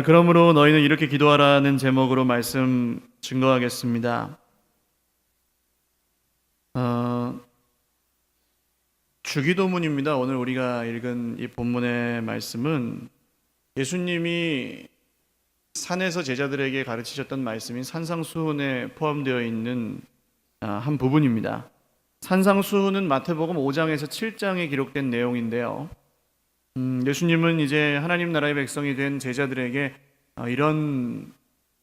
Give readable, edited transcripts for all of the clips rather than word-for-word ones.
그러므로 너희는 이렇게 기도하라는 제목으로 말씀 증거하겠습니다. 주기도문입니다. 오늘 우리가 읽은 이 본문의 말씀은 예수님이 산에서 제자들에게 가르치셨던 말씀인 산상수훈에 포함되어 있는 한 부분입니다. 산상수훈은 마태복음 5장에서 7장에 기록된 내용인데요. 예수님은 이제 하나님 나라의 백성이 된 제자들에게 이런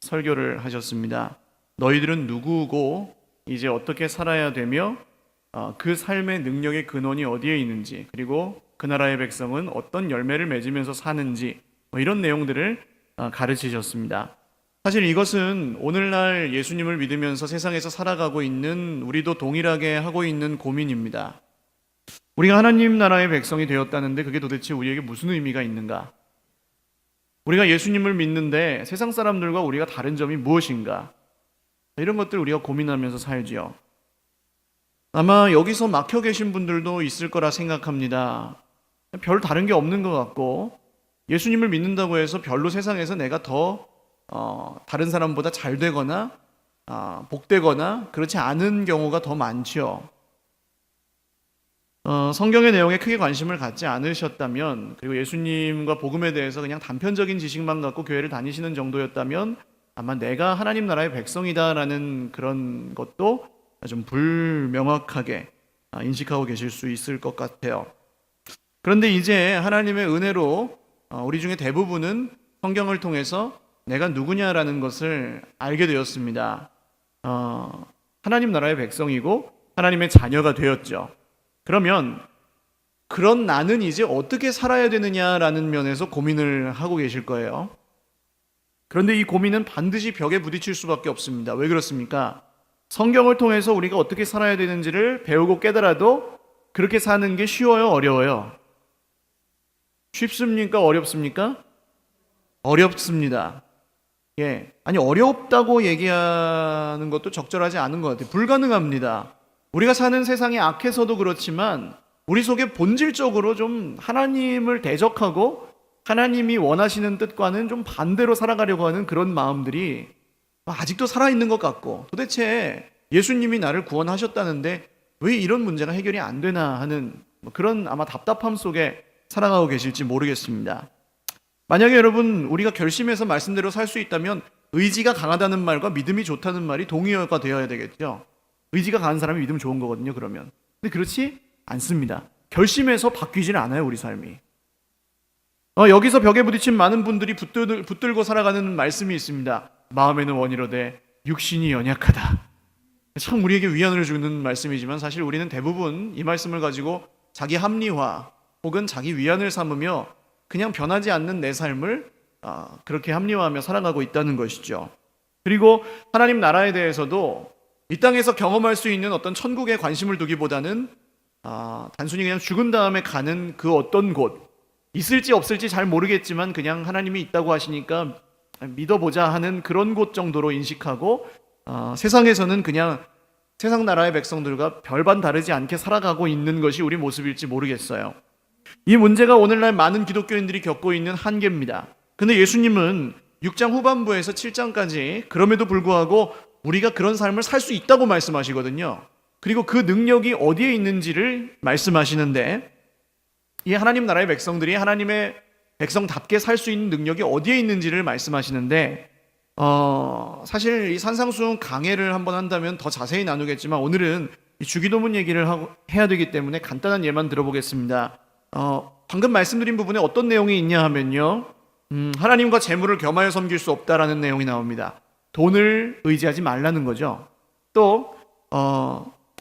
설교를 하셨습니다. 너희들은 누구고 이제 어떻게 살아야 되며 그 삶의 능력의 근원이 어디에 있는지, 그리고 그 나라의 백성은 어떤 열매를 맺으면서 사는지, 이런 내용들을 가르치셨습니다. 사실 이것은 오늘날 예수님을 믿으면서 세상에서 살아가고 있는 우리도 동일하게 하고 있는 고민입니다. 우리가 하나님 나라의 백성이 되었다는데 그게 도대체 우리에게 무슨 의미가 있는가? 우리가 예수님을 믿는데 세상 사람들과 우리가 다른 점이 무엇인가? 이런 것들 우리가 고민하면서 살지요. 아마 여기서 막혀 계신 분들도 있을 거라 생각합니다. 별 다른 게 없는 것 같고, 예수님을 믿는다고 해서 별로 세상에서 내가 더 다른 사람보다 잘 되거나 복되거나 그렇지 않은 경우가 더 많죠. 성경의 내용에 크게 관심을 갖지 않으셨다면, 그리고 예수님과 복음에 대해서 그냥 단편적인 지식만 갖고 교회를 다니시는 정도였다면 아마 내가 하나님 나라의 백성이다라는 그런 것도 좀 불명확하게 인식하고 계실 수 있을 것 같아요. 그런데 이제 하나님의 은혜로 우리 중에 대부분은 성경을 통해서 내가 누구냐라는 것을 알게 되었습니다. 하나님 나라의 백성이고 하나님의 자녀가 되었죠. 그러면 그런 나는 이제 어떻게 살아야 되느냐라는 면에서 고민을 하고 계실 거예요. 그런데 이 고민은 반드시 벽에 부딪힐 수밖에 없습니다. 왜 그렇습니까? 성경을 통해서 우리가 어떻게 살아야 되는지를 배우고 깨달아도 그렇게 사는 게 쉬워요, 어려워요? 쉽습니까? 어렵습니까? 어렵습니다. 아니 어렵다고 얘기하는 것도 적절하지 않은 것 같아요. 불가능합니다. 우리가 사는 세상이 악해서도 그렇지만 우리 속에 본질적으로 좀 하나님을 대적하고 하나님이 원하시는 뜻과는 좀 반대로 살아가려고 하는 그런 마음들이 아직도 살아있는 것 같고, 도대체 예수님이 나를 구원하셨다는데 왜 이런 문제가 해결이 안 되나 하는 그런 아마 답답함 속에 살아가고 계실지 모르겠습니다. 만약에 여러분 우리가 결심해서 말씀대로 살 수 있다면 의지가 강하다는 말과 믿음이 좋다는 말이 동의어가 되어야 되겠죠. 의지가 강한 사람이 믿으면 좋은 거거든요, 그러면. 근데 그렇지 않습니다. 결심해서 바뀌지는 않아요, 우리 삶이. 여기서 벽에 부딪힌 많은 분들이 붙들고 살아가는 말씀이 있습니다. 마음에는 원이로되 육신이 연약하다. 참 우리에게 위안을 주는 말씀이지만 사실 우리는 대부분 이 말씀을 가지고 자기 합리화 혹은 자기 위안을 삼으며 그냥 변하지 않는 내 삶을 그렇게 합리화하며 살아가고 있다는 것이죠. 그리고 하나님 나라에 대해서도 이 땅에서 경험할 수 있는 어떤 천국에 관심을 두기보다는 단순히 그냥 죽은 다음에 가는 그 어떤 곳, 있을지 없을지 잘 모르겠지만 그냥 하나님이 있다고 하시니까 믿어보자 하는 그런 곳 정도로 인식하고 세상에서는 그냥 세상 나라의 백성들과 별반 다르지 않게 살아가고 있는 것이 우리 모습일지 모르겠어요. 이 문제가 오늘날 많은 기독교인들이 겪고 있는 한계입니다. 근데 예수님은 6장 후반부에서 7장까지 그럼에도 불구하고 우리가 그런 삶을 살 수 있다고 말씀하시거든요. 그리고 그 능력이 어디에 있는지를 말씀하시는데, 이 하나님 나라의 백성들이 하나님의 백성답게 살 수 있는 능력이 어디에 있는지를 말씀하시는데, 사실 이 산상수훈 강해를 한번 한다면 더 자세히 나누겠지만 오늘은 이 주기도문 얘기를 해야 되기 때문에 간단한 예만 들어보겠습니다. 방금 말씀드린 부분에 어떤 내용이 있냐 하면요, 하나님과 재물을 겸하여 섬길 수 없다라는 내용이 나옵니다. 돈을 의지하지 말라는 거죠. 또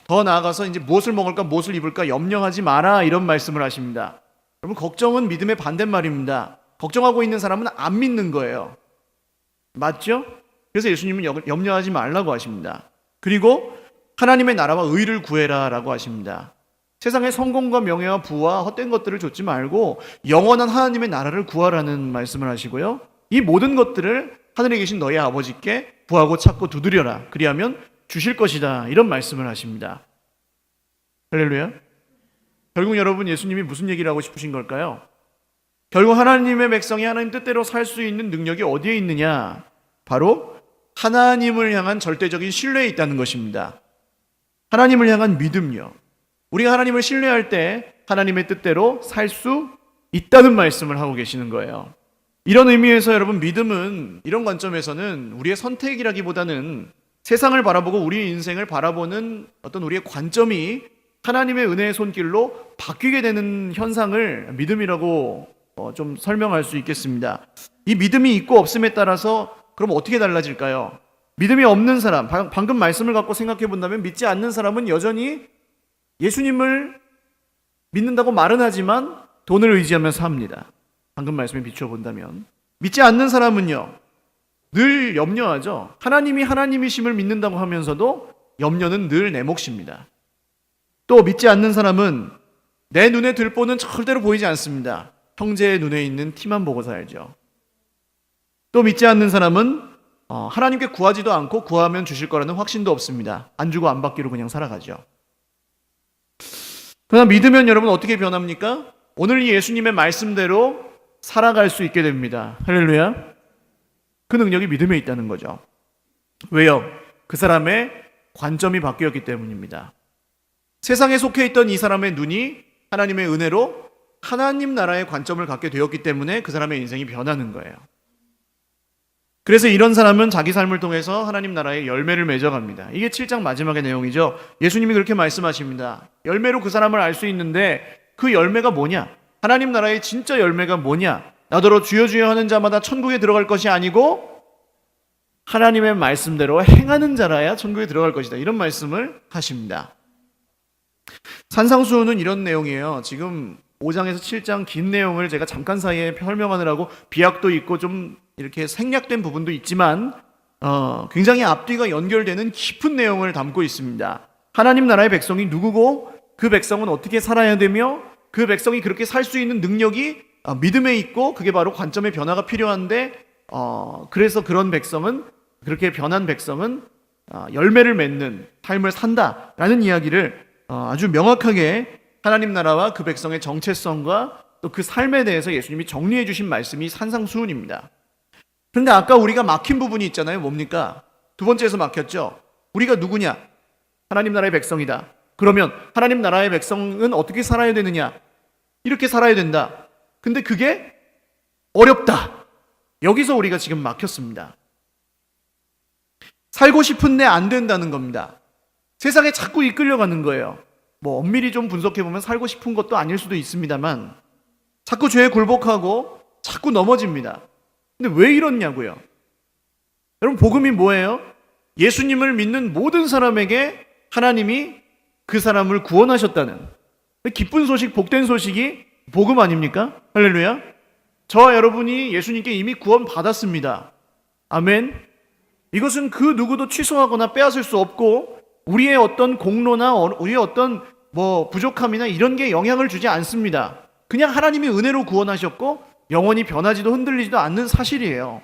더 나아가서 이제 무엇을 먹을까 무엇을 입을까 염려하지 마라, 이런 말씀을 하십니다. 여러분, 걱정은 믿음의 반대말입니다. 걱정하고 있는 사람은 안 믿는 거예요. 맞죠? 그래서 예수님은 염려하지 말라고 하십니다. 그리고 하나님의 나라와 의를 구해라 라고 하십니다. 세상의 성공과 명예와 부와 헛된 것들을 좇지 말고 영원한 하나님의 나라를 구하라는 말씀을 하시고요, 이 모든 것들을 하늘에 계신 너희 아버지께 구하고 찾고 두드려라, 그리하면 주실 것이다, 이런 말씀을 하십니다. 할렐루야. 결국 여러분, 예수님이 무슨 얘기를 하고 싶으신 걸까요? 결국 하나님의 백성이 하나님 뜻대로 살 수 있는 능력이 어디에 있느냐? 바로 하나님을 향한 절대적인 신뢰에 있다는 것입니다. 하나님을 향한 믿음요. 우리가 하나님을 신뢰할 때 하나님의 뜻대로 살 수 있다는 말씀을 하고 계시는 거예요. 이런 의미에서 여러분, 믿음은 이런 관점에서는 우리의 선택이라기보다는 세상을 바라보고 우리 인생을 바라보는 어떤 우리의 관점이 하나님의 은혜의 손길로 바뀌게 되는 현상을 믿음이라고 좀 설명할 수 있겠습니다. 이 믿음이 있고 없음에 따라서 그럼 어떻게 달라질까요? 믿음이 없는 사람, 방금 말씀을 갖고 생각해 본다면 믿지 않는 사람은 여전히 예수님을 믿는다고 말은 하지만 돈을 의지하며 삽니다. 방금 말씀에 비추어 본다면. 믿지 않는 사람은요, 늘 염려하죠. 하나님이 하나님이심을 믿는다고 하면서도 염려는 늘 내 몫입니다. 또 믿지 않는 사람은 내 눈에 들보는 절대로 보이지 않습니다. 형제의 눈에 있는 티만 보고 살죠. 또 믿지 않는 사람은 하나님께 구하지도 않고 구하면 주실 거라는 확신도 없습니다. 안 주고 안 받기로 그냥 살아가죠. 그러나 믿으면 여러분 어떻게 변합니까? 오늘 이 예수님의 말씀대로 살아갈 수 있게 됩니다. 할렐루야. 그 능력이 믿음에 있다는 거죠. 왜요? 그 사람의 관점이 바뀌었기 때문입니다. 세상에 속해 있던 이 사람의 눈이 하나님의 은혜로 하나님 나라의 관점을 갖게 되었기 때문에 그 사람의 인생이 변하는 거예요. 그래서 이런 사람은 자기 삶을 통해서 하나님 나라의 열매를 맺어갑니다. 이게 7장 마지막의 내용이죠. 예수님이 그렇게 말씀하십니다. 열매로 그 사람을 알 수 있는데 그 열매가 뭐냐? 하나님 나라의 진짜 열매가 뭐냐? 나더러 주여 주여 하는 자마다 천국에 들어갈 것이 아니고 하나님의 말씀대로 행하는 자라야 천국에 들어갈 것이다. 이런 말씀을 하십니다. 산상수훈은 이런 내용이에요. 지금 5장에서 7장 긴 내용을 제가 잠깐 사이에 설명하느라고 비약도 있고 좀 이렇게 생략된 부분도 있지만 굉장히 앞뒤가 연결되는 깊은 내용을 담고 있습니다. 하나님 나라의 백성이 누구고 그 백성은 어떻게 살아야 되며 그 백성이 그렇게 살 수 있는 능력이 믿음에 있고 그게 바로 관점의 변화가 필요한데 그래서 그런 백성은 그렇게 변한 백성은 열매를 맺는 삶을 산다라는 이야기를 아주 명확하게 하나님 나라와 그 백성의 정체성과 또 그 삶에 대해서 예수님이 정리해 주신 말씀이 산상수훈입니다. 그런데 아까 우리가 막힌 부분이 있잖아요. 뭡니까? 두 번째에서 막혔죠. 우리가 누구냐? 하나님 나라의 백성이다. 그러면 하나님 나라의 백성은 어떻게 살아야 되느냐? 이렇게 살아야 된다. 근데 그게 어렵다. 여기서 우리가 지금 막혔습니다. 살고 싶은데 안 된다는 겁니다. 세상에 자꾸 이끌려가는 거예요. 뭐 엄밀히 좀 분석해보면 살고 싶은 것도 아닐 수도 있습니다만 자꾸 죄에 굴복하고 자꾸 넘어집니다. 근데 왜 이렇냐고요? 여러분, 복음이 뭐예요? 예수님을 믿는 모든 사람에게 하나님이 그 사람을 구원하셨다는 기쁜 소식, 복된 소식이 복음 아닙니까? 할렐루야. 저와 여러분이 예수님께 이미 구원 받았습니다. 아멘. 이것은 그 누구도 취소하거나 빼앗을 수 없고 우리의 어떤 공로나 우리의 어떤 부족함이나 이런 게 영향을 주지 않습니다. 그냥 하나님이 은혜로 구원하셨고 영원히 변하지도 흔들리지도 않는 사실이에요.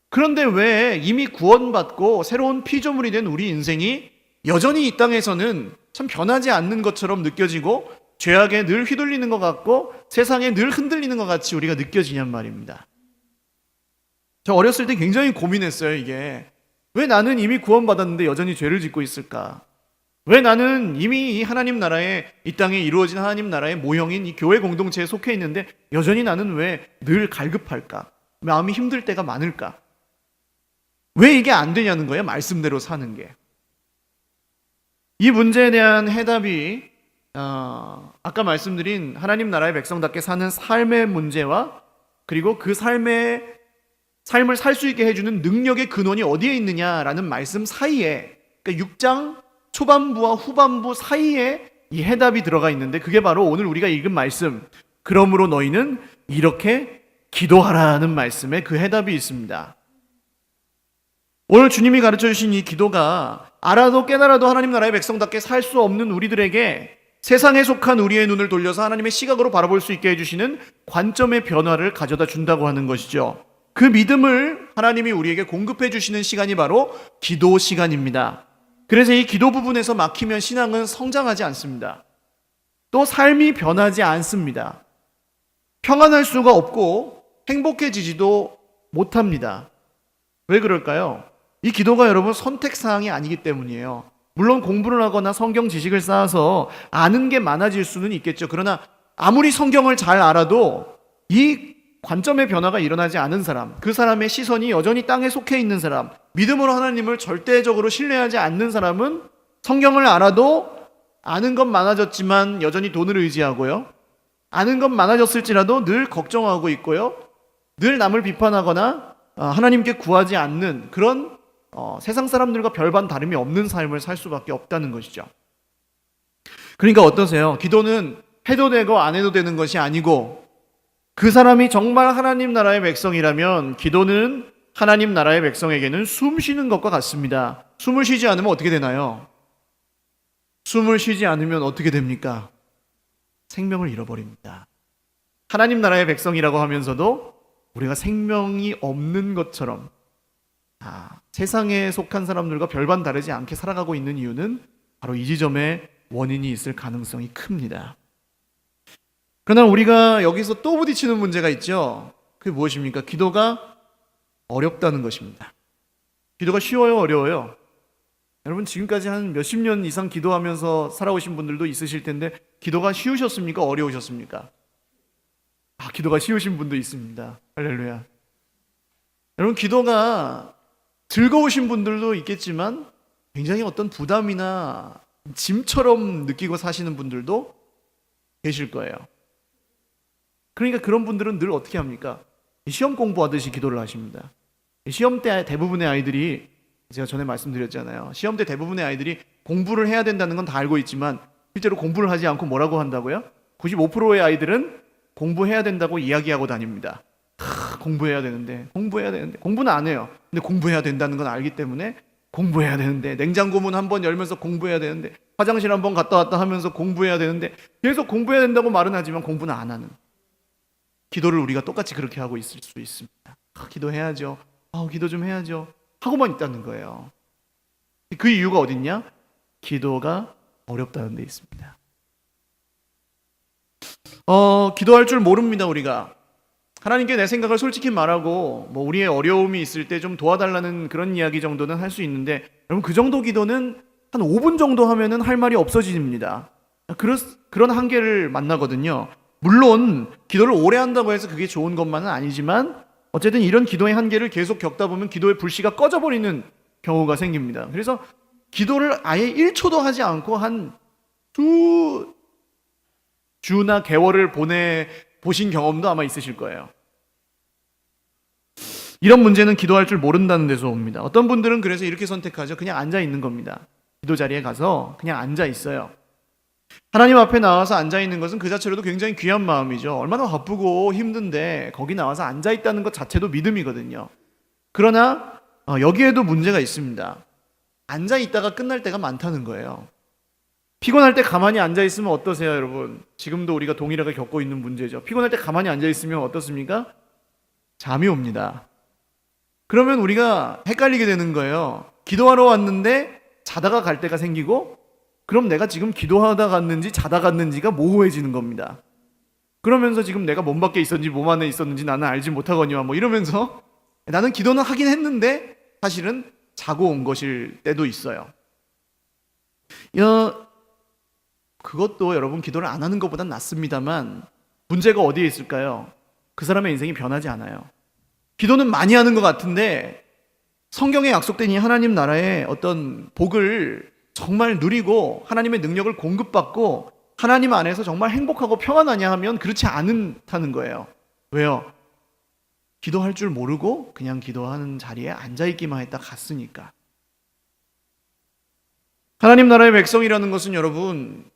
그런데 왜 이미 구원받고 새로운 피조물이 된 우리 인생이 여전히 이 땅에서는 참 변하지 않는 것처럼 느껴지고 죄악에 늘 휘둘리는 것 같고 세상에 늘 흔들리는 것 같이 우리가 느껴지냔 말입니다. 저 어렸을 때 굉장히 고민했어요. 이게 왜 나는 이미 구원받았는데 여전히 죄를 짓고 있을까? 왜 나는 이미 이 하나님 나라에 이 땅에 이루어진 하나님 나라의 모형인 이 교회 공동체에 속해 있는데 여전히 나는 왜 늘 갈급할까? 마음이 힘들 때가 많을까? 왜 이게 안 되냐는 거예요. 말씀대로 사는 게. 이 문제에 대한 해답이 아까 말씀드린 하나님 나라의 백성답게 사는 삶의 문제와 그리고 그 삶을 살 수 있게 해주는 능력의 근원이 어디에 있느냐라는 말씀 사이에, 그러니까 6장 초반부와 후반부 사이에 이 해답이 들어가 있는데 그게 바로 오늘 우리가 읽은 말씀, 그러므로 너희는 이렇게 기도하라는 말씀에 그 해답이 있습니다. 오늘 주님이 가르쳐 주신 이 기도가 알아도 깨달아도 하나님 나라의 백성답게 살 수 없는 우리들에게 세상에 속한 우리의 눈을 돌려서 하나님의 시각으로 바라볼 수 있게 해주시는 관점의 변화를 가져다 준다고 하는 것이죠. 그 믿음을 하나님이 우리에게 공급해 주시는 시간이 바로 기도 시간입니다. 그래서 이 기도 부분에서 막히면 신앙은 성장하지 않습니다. 또 삶이 변하지 않습니다. 평안할 수가 없고 행복해지지도 못합니다. 왜 그럴까요? 이 기도가 여러분 선택사항이 아니기 때문이에요. 물론 공부를 하거나 성경 지식을 쌓아서 아는 게 많아질 수는 있겠죠. 그러나 아무리 성경을 잘 알아도 이 관점의 변화가 일어나지 않은 사람, 그 사람의 시선이 여전히 땅에 속해 있는 사람, 믿음으로 하나님을 절대적으로 신뢰하지 않는 사람은 성경을 알아도 아는 건 많아졌지만 여전히 돈을 의지하고요. 아는 건 많아졌을지라도 늘 걱정하고 있고요. 늘 남을 비판하거나 하나님께 구하지 않는 그런 세상 사람들과 별반 다름이 없는 삶을 살 수밖에 없다는 것이죠. 그러니까 어떠세요? 기도는 해도 되고 안 해도 되는 것이 아니고 그 사람이 정말 하나님 나라의 백성이라면 기도는 하나님 나라의 백성에게는 숨 쉬는 것과 같습니다. 숨을 쉬지 않으면 어떻게 되나요? 숨을 쉬지 않으면 어떻게 됩니까? 생명을 잃어버립니다. 하나님 나라의 백성이라고 하면서도 우리가 생명이 없는 것처럼 세상에 속한 사람들과 별반 다르지 않게 살아가고 있는 이유는 바로 이 지점에 원인이 있을 가능성이 큽니다. 그러나 우리가 여기서 또 부딪히는 문제가 있죠. 그게 무엇입니까? 기도가 어렵다는 것입니다. 기도가 쉬워요, 어려워요? 여러분 지금까지 한 몇십 년 이상 기도하면서 살아오신 분들도 있으실 텐데 기도가 쉬우셨습니까? 어려우셨습니까? 기도가 쉬우신 분도 있습니다. 할렐루야. 여러분 기도가 즐거우신 분들도 있겠지만 굉장히 어떤 부담이나 짐처럼 느끼고 사시는 분들도 계실 거예요. 그러니까 그런 분들은 늘 어떻게 합니까? 시험 공부하듯이 기도를 하십니다. 시험 때 대부분의 아이들이, 제가 전에 말씀드렸잖아요. 시험 때 대부분의 아이들이 공부를 해야 된다는 건 다 알고 있지만 실제로 공부를 하지 않고 뭐라고 한다고요? 95%의 아이들은 공부해야 된다고 이야기하고 다닙니다. 공부해야 되는데 공부는 안 해요. 근데 공부해야 된다는 건 알기 때문에 공부해야 되는데, 냉장고 문 한번 열면서 공부해야 되는데, 화장실 한번 갔다 왔다 하면서 공부해야 되는데, 계속 공부해야 된다고 말은 하지만 공부는 안 하는, 기도를 우리가 똑같이 그렇게 하고 있을 수 있습니다. 기도해야죠. 기도 좀 해야죠. 하고만 있다는 거예요. 그 이유가 어딨냐? 기도가 어렵다는 데 있습니다. 기도할 줄 모릅니다. 우리가 하나님께 내 생각을 솔직히 말하고 우리의 어려움이 있을 때 좀 도와달라는 그런 이야기 정도는 할 수 있는데, 여러분 그 정도 기도는 한 5분 정도 하면은 할 말이 없어집니다. 그런 한계를 만나거든요. 물론 기도를 오래 한다고 해서 그게 좋은 것만은 아니지만 어쨌든 이런 기도의 한계를 계속 겪다 보면 기도의 불씨가 꺼져버리는 경우가 생깁니다. 그래서 기도를 아예 1초도 하지 않고 한 두 주나 개월을 보신 경험도 아마 있으실 거예요. 이런 문제는 기도할 줄 모른다는 데서 옵니다. 어떤 분들은 그래서 이렇게 선택하죠. 그냥 앉아 있는 겁니다. 기도 자리에 가서 그냥 앉아 있어요. 하나님 앞에 나와서 앉아 있는 것은 그 자체로도 굉장히 귀한 마음이죠. 얼마나 바쁘고 힘든데 거기 나와서 앉아 있다는 것 자체도 믿음이거든요. 그러나 여기에도 문제가 있습니다. 앉아 있다가 끝날 때가 많다는 거예요. 피곤할 때 가만히 앉아 있으면 어떠세요, 여러분? 지금도 우리가 동일하게 겪고 있는 문제죠. 피곤할 때 가만히 앉아 있으면 어떻습니까? 잠이 옵니다. 그러면 우리가 헷갈리게 되는 거예요. 기도하러 왔는데 자다가 갈 때가 생기고, 그럼 내가 지금 기도하다 갔는지 자다 갔는지가 모호해지는 겁니다. 그러면서 지금 내가 몸 밖에 있었는지 몸 안에 있었는지 나는 알지 못하거니와 이러면서 나는 기도는 하긴 했는데 사실은 자고 온 것일 때도 있어요. 그것도 여러분 기도를 안 하는 것보단 낫습니다만 문제가 어디에 있을까요? 그 사람의 인생이 변하지 않아요. 기도는 많이 하는 것 같은데 성경에 약속된 이 하나님 나라의 어떤 복을 정말 누리고 하나님의 능력을 공급받고 하나님 안에서 정말 행복하고 평안하냐 하면 그렇지 않다는 거예요. 왜요? 기도할 줄 모르고 그냥 기도하는 자리에 앉아있기만 했다 갔으니까. 하나님 나라의 백성이라는 것은 여러분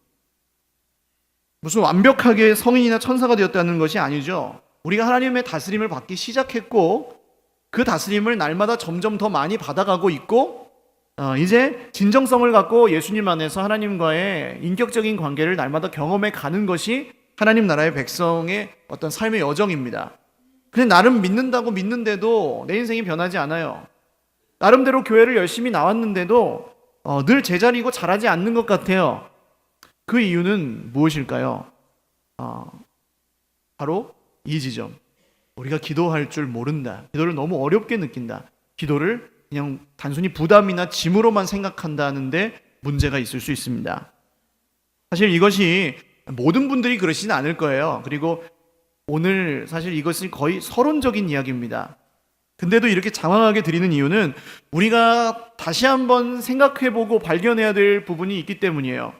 무슨 완벽하게 성인이나 천사가 되었다는 것이 아니죠. 우리가 하나님의 다스림을 받기 시작했고 그 다스림을 날마다 점점 더 많이 받아가고 있고 이제 진정성을 갖고 예수님 안에서 하나님과의 인격적인 관계를 날마다 경험해 가는 것이 하나님 나라의 백성의 어떤 삶의 여정입니다. 근데 나름 믿는다고 믿는데도 내 인생이 변하지 않아요. 나름대로 교회를 열심히 나왔는데도 늘 제자리고 잘하지 않는 것 같아요. 그 이유는 무엇일까요? 바로 이 지점. 우리가 기도할 줄 모른다. 기도를 너무 어렵게 느낀다. 기도를 그냥 단순히 부담이나 짐으로만 생각한다는데 문제가 있을 수 있습니다. 사실 이것이 모든 분들이 그러시진 않을 거예요. 그리고 오늘 사실 이것이 거의 서론적인 이야기입니다. 근데도 이렇게 장황하게 드리는 이유는 우리가 다시 한번 생각해보고 발견해야 될 부분이 있기 때문이에요.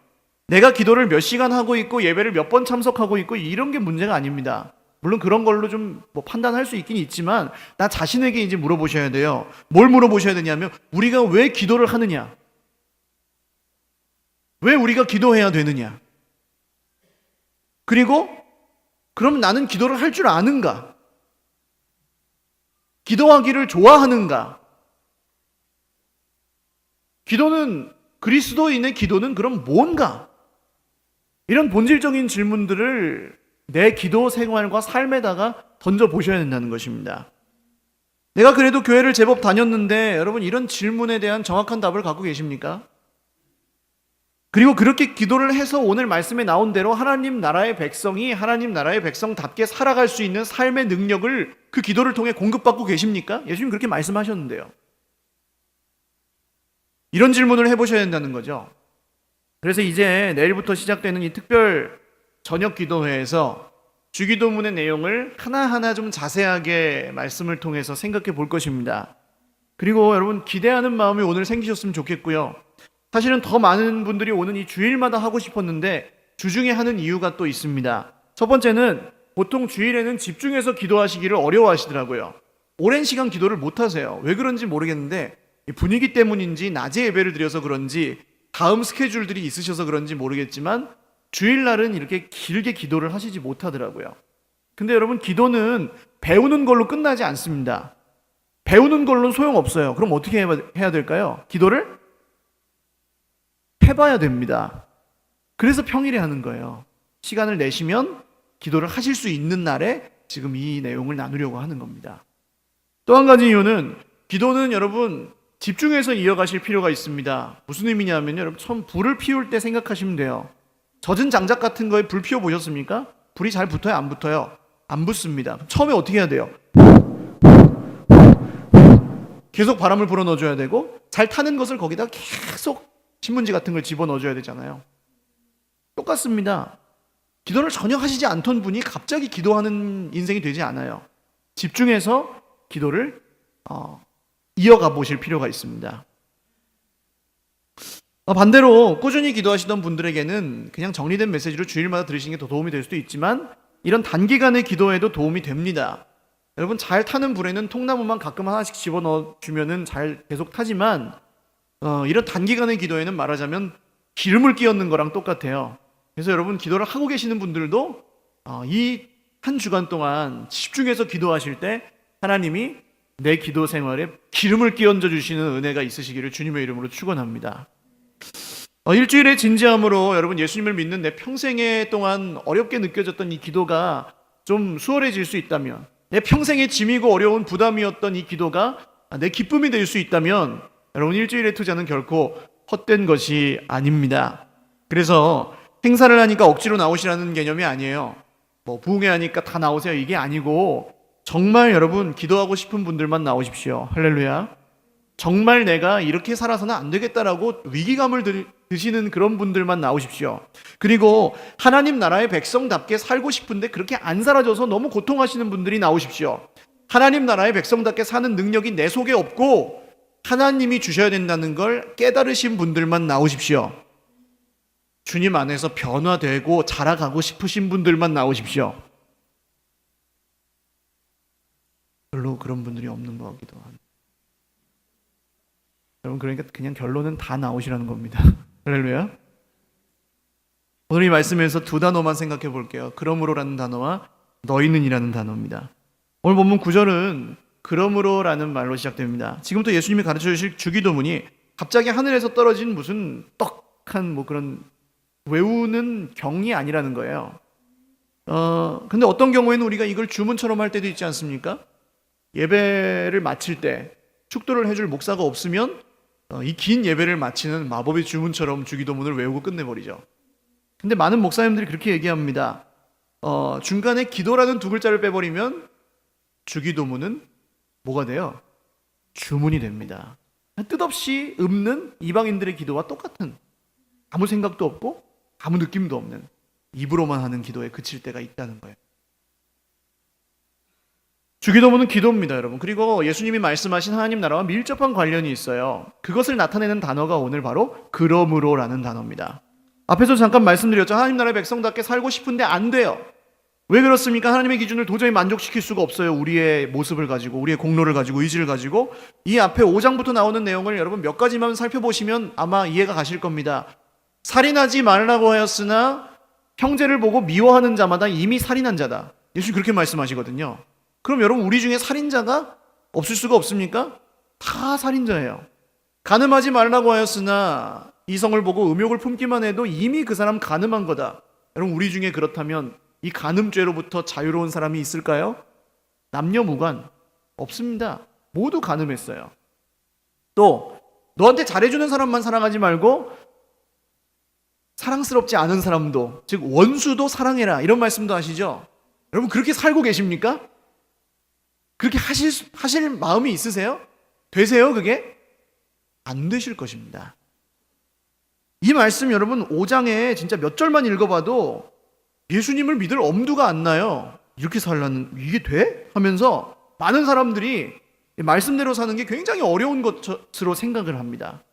내가 기도를 몇 시간 하고 있고 예배를 몇 번 참석하고 있고 이런 게 문제가 아닙니다. 물론 그런 걸로 좀 판단할 수 있긴 있지만 나 자신에게 이제 물어보셔야 돼요. 뭘 물어보셔야 되냐면 우리가 왜 기도를 하느냐? 왜 우리가 기도해야 되느냐? 그리고 그럼 나는 기도를 할 줄 아는가? 기도하기를 좋아하는가? 기도는 그리스도인의 기도는 그럼 뭔가? 이런 본질적인 질문들을 내 기도 생활과 삶에다가 던져보셔야 된다는 것입니다. 내가 그래도 교회를 제법 다녔는데 여러분 이런 질문에 대한 정확한 답을 갖고 계십니까? 그리고 그렇게 기도를 해서 오늘 말씀에 나온 대로 하나님 나라의 백성이 하나님 나라의 백성답게 살아갈 수 있는 삶의 능력을 그 기도를 통해 공급받고 계십니까? 예수님 그렇게 말씀하셨는데요. 이런 질문을 해보셔야 된다는 거죠. 그래서 이제 내일부터 시작되는 이 특별 저녁 기도회에서 주기도문의 내용을 하나하나 좀 자세하게 말씀을 통해서 생각해 볼 것입니다. 그리고 여러분 기대하는 마음이 오늘 생기셨으면 좋겠고요. 사실은 더 많은 분들이 오는 이 주일마다 하고 싶었는데 주중에 하는 이유가 또 있습니다. 첫 번째는 보통 주일에는 집중해서 기도하시기를 어려워하시더라고요. 오랜 시간 기도를 못 하세요. 왜 그런지 모르겠는데 분위기 때문인지 낮에 예배를 드려서 그런지 다음 스케줄들이 있으셔서 그런지 모르겠지만 주일날은 이렇게 길게 기도를 하시지 못하더라고요. 근데 여러분 기도는 배우는 걸로 끝나지 않습니다. 배우는 걸로는 소용없어요. 그럼 어떻게 해야 될까요? 기도를 해봐야 됩니다. 그래서 평일에 하는 거예요. 시간을 내시면 기도를 하실 수 있는 날에 지금 이 내용을 나누려고 하는 겁니다. 또 한 가지 이유는 기도는 여러분 집중해서 이어가실 필요가 있습니다. 무슨 의미냐면 여러분 처음 불을 피울 때 생각하시면 돼요. 젖은 장작 같은 거에 불 피워 보셨습니까? 불이 잘 붙어요? 안 붙어요? 안 붙습니다. 처음에 어떻게 해야 돼요? 계속 바람을 불어 넣어줘야 되고 잘 타는 것을 거기다 계속 신문지 같은 걸 집어 넣어줘야 되잖아요. 똑같습니다. 기도를 전혀 하시지 않던 분이 갑자기 기도하는 인생이 되지 않아요. 집중해서 기도를 이어가 보실 필요가 있습니다. 반대로 꾸준히 기도하시던 분들에게는 그냥 정리된 메시지로 주일마다 들으시는 게 더 도움이 될 수도 있지만 이런 단기간의 기도에도 도움이 됩니다. 여러분 잘 타는 불에는 통나무만 가끔 하나씩 집어넣어 주면은 잘 계속 타지만 이런 단기간의 기도에는 말하자면 기름을 끼얹는 거랑 똑같아요. 그래서 여러분 기도를 하고 계시는 분들도 이 한 주간 동안 집중해서 기도하실 때 하나님이 내 기도 생활에 기름을 끼얹어 주시는 은혜가 있으시기를 주님의 이름으로 축원합니다. 일주일의 진지함으로 여러분 예수님을 믿는 내 평생에 동안 어렵게 느껴졌던 이 기도가 좀 수월해질 수 있다면, 내 평생의 짐이고 어려운 부담이었던 이 기도가 내 기쁨이 될 수 있다면 여러분 일주일의 투자는 결코 헛된 것이 아닙니다. 그래서 행사를 하니까 억지로 나오시라는 개념이 아니에요. 부흥회 하니까 다 나오세요 이게 아니고 정말 여러분 기도하고 싶은 분들만 나오십시오. 할렐루야. 정말 내가 이렇게 살아서는 안 되겠다라고 위기감을 드시는 그런 분들만 나오십시오. 그리고 하나님 나라의 백성답게 살고 싶은데 그렇게 안 살아져서 너무 고통하시는 분들이 나오십시오. 하나님 나라의 백성답게 사는 능력이 내 속에 없고 하나님이 주셔야 된다는 걸 깨달으신 분들만 나오십시오. 주님 안에서 변화되고 자라가고 싶으신 분들만 나오십시오. 별로 그런 분들이 없는 것 같기도 합니다. 여러분 그러니까 그냥 결론은 다 나오시라는 겁니다. 할렐루야. 오늘 이 말씀에서 두 단어만 생각해 볼게요. 그러므로라는 단어와 너희는이라는 단어입니다. 오늘 본문 9절은 그러므로라는 말로 시작됩니다. 지금부터 예수님이 가르쳐 주실 주기도문이 갑자기 하늘에서 떨어진 무슨 떡한 그런 외우는 경이 아니라는 거예요. 근데 어떤 경우에는 우리가 이걸 주문처럼 할 때도 있지 않습니까? 예배를 마칠 때 축도를 해줄 목사가 없으면 이 긴 예배를 마치는 마법의 주문처럼 주기도문을 외우고 끝내버리죠. 근데 많은 목사님들이 그렇게 얘기합니다. 중간에 기도라는 두 글자를 빼버리면 주기도문은 뭐가 돼요? 주문이 됩니다. 뜻없이 읊는 이방인들의 기도와 똑같은, 아무 생각도 없고 아무 느낌도 없는 입으로만 하는 기도에 그칠 때가 있다는 거예요. 주기도문은 기도입니다, 여러분. 그리고 예수님이 말씀하신 하나님 나라와 밀접한 관련이 있어요. 그것을 나타내는 단어가 오늘 바로 그러므로라는 단어입니다. 앞에서 잠깐 말씀드렸죠. 하나님 나라의 백성답게 살고 싶은데 안 돼요. 왜 그렇습니까? 하나님의 기준을 도저히 만족시킬 수가 없어요. 우리의 모습을 가지고, 우리의 공로를 가지고, 의지를 가지고. 이 앞에 5장부터 나오는 내용을 여러분 몇 가지만 살펴보시면 아마 이해가 가실 겁니다. 살인하지 말라고 하였으나 형제를 보고 미워하는 자마다 이미 살인한 자다. 예수님 그렇게 말씀하시거든요. 그럼 여러분, 우리 중에 살인자가 없을 수가 없습니까? 다 살인자예요. 간음하지 말라고 하였으나 이성을 보고 음욕을 품기만 해도 이미 그 사람 간음한 거다. 여러분, 우리 중에 그렇다면 이 간음죄로부터 자유로운 사람이 있을까요? 남녀 무관 없습니다. 모두 간음했어요. 또 너한테 잘해주는 사람만 사랑하지 말고 사랑스럽지 않은 사람도, 즉 원수도 사랑해라, 이런 말씀도 하시죠. 여러분, 그렇게 살고 계십니까? 그렇게 하실 마음이 있으세요? 되세요? 그게? 안 되실 것입니다. 이 말씀 여러분 5장에 진짜 몇 절만 읽어봐도 예수님을 믿을 엄두가 안 나요. 이렇게 살라는, 이게 돼? 하면서 많은 사람들이 말씀대로 사는 게 굉장히 어려운 것으로 생각을 합니다.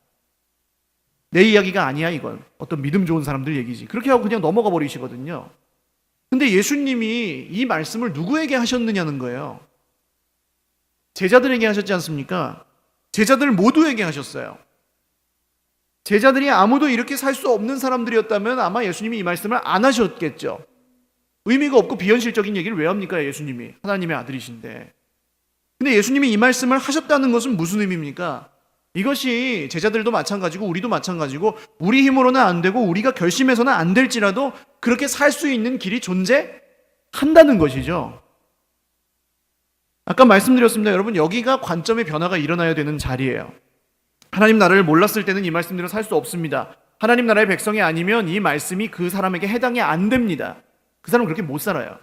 내 이야기가 아니야, 이건. 어떤 믿음 좋은 사람들 얘기지. 그렇게 하고 그냥 넘어가 버리시거든요. 근데 예수님이 이 말씀을 누구에게 하셨느냐는 거예요. 제자들에게 하셨지 않습니까? 제자들 모두에게 하셨어요. 제자들이 아무도 이렇게 살 수 없는 사람들이었다면 아마 예수님이 이 말씀을 안 하셨겠죠. 의미가 없고 비현실적인 얘기를 왜 합니까? 예수님이 하나님의 아들이신데. 근데 예수님이 이 말씀을 하셨다는 것은 무슨 의미입니까? 이것이 제자들도 마찬가지고 우리도 마찬가지고 우리 힘으로는 안 되고 우리가 결심해서는 안 될지라도 그렇게 살 수 있는 길이 존재한다는 것이죠. 아까 말씀드렸습니다. 여러분, 여기가 관점의 변화가 일어나야 되는 자리예요. 하나님 나라를 몰랐을 때는 이 말씀대로 살 수 없습니다. 하나님 나라의 백성이 아니면 이 말씀이 그 사람에게 해당이 안 됩니다. 그 사람은 그렇게 못 살아요.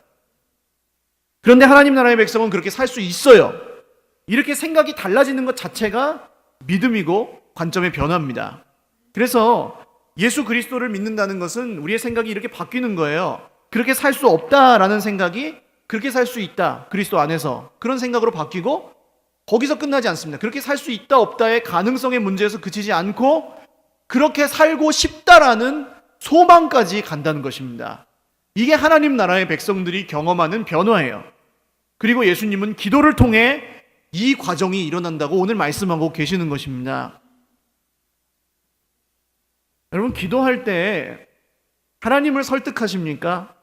그런데 하나님 나라의 백성은 그렇게 살 수 있어요. 이렇게 생각이 달라지는 것 자체가 믿음이고 관점의 변화입니다. 그래서 예수 그리스도를 믿는다는 것은 우리의 생각이 이렇게 바뀌는 거예요. 그렇게 살 수 없다라는 생각이 그렇게 살 수 있다, 그리스도 안에서, 그런 생각으로 바뀌고 거기서 끝나지 않습니다. 그렇게 살 수 있다 없다의 가능성의 문제에서 그치지 않고 그렇게 살고 싶다라는 소망까지 간다는 것입니다. 이게 하나님 나라의 백성들이 경험하는 변화예요. 그리고 예수님은 기도를 통해 이 과정이 일어난다고 오늘 말씀하고 계시는 것입니다. 여러분, 기도할 때 하나님을 설득하십니까?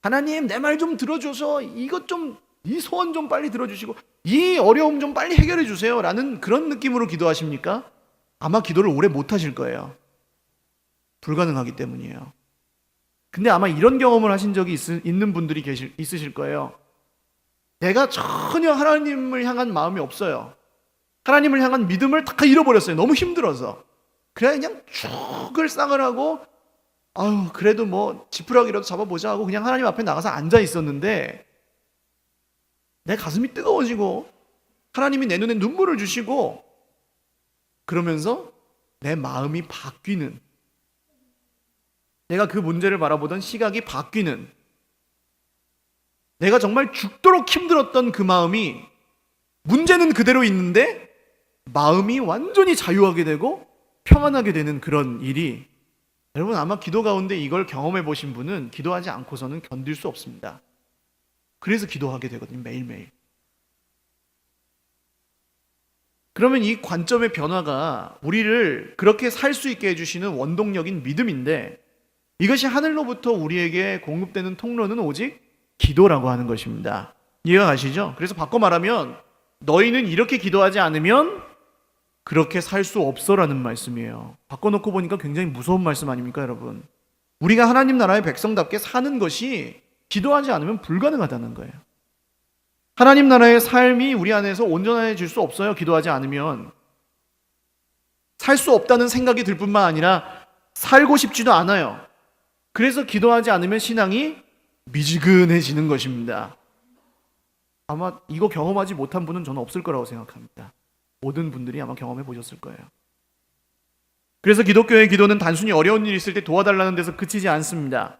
하나님, 내 말 좀 들어줘서 이것 좀, 이 소원 좀 빨리 들어주시고 이 어려움 좀 빨리 해결해 주세요 라는 그런 느낌으로 기도하십니까? 아마 기도를 오래 못 하실 거예요. 불가능하기 때문이에요. 근데 아마 이런 경험을 하신 적이 있는 분들이 있으실 거예요. 내가 전혀 하나님을 향한 마음이 없어요. 하나님을 향한 믿음을 다 잃어버렸어요. 너무 힘들어서. 그냥 죽을 쌍을 하고 그래도 뭐 지푸라기라도 잡아보자 하고 그냥 하나님 앞에 나가서 앉아 있었는데 내 가슴이 뜨거워지고 하나님이 내 눈에 눈물을 주시고 그러면서 내 마음이 바뀌는, 내가 그 문제를 바라보던 시각이 바뀌는, 내가 정말 죽도록 힘들었던 그 마음이 문제는 그대로 있는데 마음이 완전히 자유하게 되고 평안하게 되는 그런 일이, 여러분 아마 기도 가운데 이걸 경험해 보신 분은 기도하지 않고서는 견딜 수 없습니다. 그래서 기도하게 되거든요, 매일매일. 그러면 이 관점의 변화가 우리를 그렇게 살 수 있게 해주시는 원동력인 믿음인데, 이것이 하늘로부터 우리에게 공급되는 통로는 오직 기도라고 하는 것입니다. 이해가 가시죠? 그래서 바꿔 말하면 너희는 이렇게 기도하지 않으면 그렇게 살 수 없어라는 말씀이에요. 바꿔놓고 보니까 굉장히 무서운 말씀 아닙니까, 여러분? 우리가 하나님 나라의 백성답게 사는 것이 기도하지 않으면 불가능하다는 거예요. 하나님 나라의 삶이 우리 안에서 온전해질 수 없어요. 기도하지 않으면. 살 수 없다는 생각이 들 뿐만 아니라 살고 싶지도 않아요. 그래서 기도하지 않으면 신앙이 미지근해지는 것입니다. 아마 이거 경험하지 못한 분은 저는 없을 거라고 생각합니다. 모든 분들이 아마 경험해 보셨을 거예요. 그래서 기독교의 기도는 단순히 어려운 일이 있을 때 도와달라는 데서 그치지 않습니다.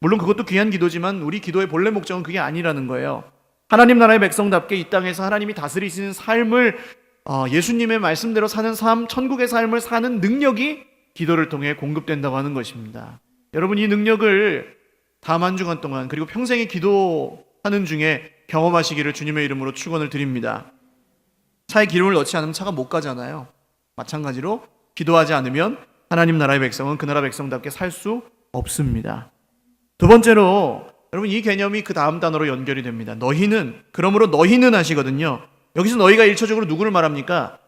물론 그것도 귀한 기도지만 우리 기도의 본래 목적은 그게 아니라는 거예요. 하나님 나라의 백성답게 이 땅에서 하나님이 다스리시는 삶을 예수님의 말씀대로 사는 삶, 천국의 삶을 사는 능력이 기도를 통해 공급된다고 하는 것입니다. 여러분, 이 능력을 다음 한 주간 동안 그리고 평생의 기도하는 중에 경험하시기를 주님의 이름으로 축원을 드립니다. 차에 기름을 넣지 않으면 차가 못 가잖아요. 마찬가지로 기도하지 않으면 하나님 나라의 백성은 그 나라 백성답게 살 수 없습니다. 두 번째로 여러분, 이 개념이 그 다음 단어로 연결이 됩니다. 너희는, 그러므로 너희는 하시거든요. 여기서 너희가 일차적으로 누구를 말합니까?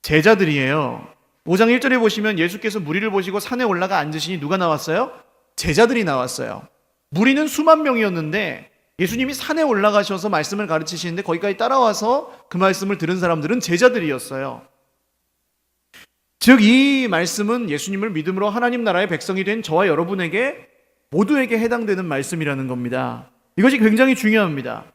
제자들이에요. 5장 1절에 보시면 예수께서 무리를 보시고 산에 올라가 앉으시니 누가 나왔어요? 제자들이 나왔어요. 무리는 수만 명이었는데 예수님이 산에 올라가셔서 말씀을 가르치시는데 거기까지 따라와서 그 말씀을 들은 사람들은 제자들이었어요. 즉 이 말씀은 예수님을 믿음으로 하나님 나라의 백성이 된 저와 여러분에게 모두에게 해당되는 말씀이라는 겁니다. 이것이 굉장히 중요합니다.